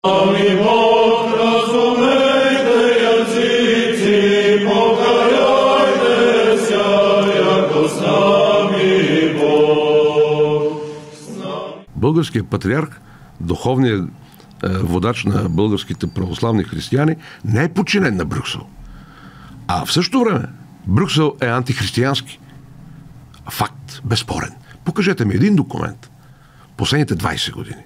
Ами Бог, разумейте язици, покаяйте ся, яко с нами Бог. Българският патриарх, духовният водач на българските православни християни, не е подчинен на Брюксел. А в същото време Брюксел е антихристиянски. Факт, безспорен. Покажете ми един документ последните 20 години,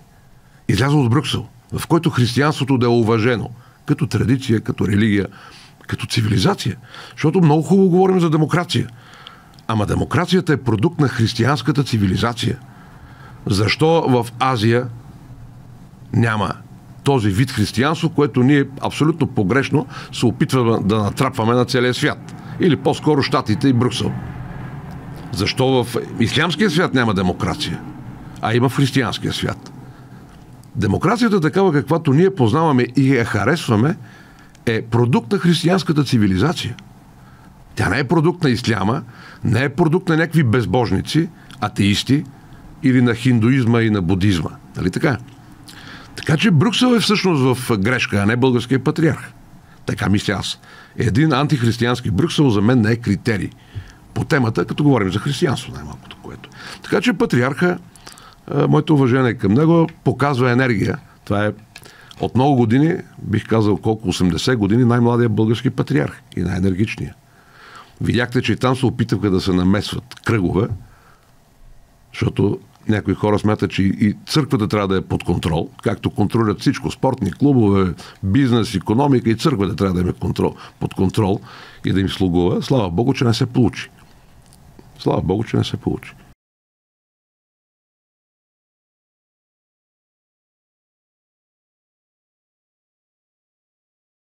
излязъл от Брюксел, в който християнството да е уважено като традиция, като религия, като цивилизация. Защото много хубаво говорим за демокрация. Ама демокрацията е продукт на християнската цивилизация. Защо в Азия няма този вид християнство, което ние абсолютно погрешно се опитваме да натрапваме на целия свят? Или по-скоро Щатите и Брюксел. Защо в ислямския свят няма демокрация, а има в християнския свят? Демокрацията, такава каквато ние познаваме и я харесваме, е продукт на християнската цивилизация. Тя не е продукт на исляма, не е продукт на някакви безбожници, атеисти или на хиндуизма и на будизма. Нали така? Така че Брюксел е всъщност в грешка, а не българския патриарх. Така мисля аз. Един антихристиянски Брюксел за мен не е критерий по темата, като говорим за християнство, най-малкото което. Така че патриарха, моето уважение към него, показва енергия. Това е от много години, бих казал колко, 80 години, най-младия български патриарх и най-енергичния. Видяхте, че и там се опитаха да се намесват кръгове, защото някои хора смятат, че и църквата трябва да е под контрол, както контролят всичко. Спортни клубове, бизнес, икономика, и църквата трябва да е под контрол и да им слугува. Слава Богу, че не се получи. Слава Богу, че не се получи.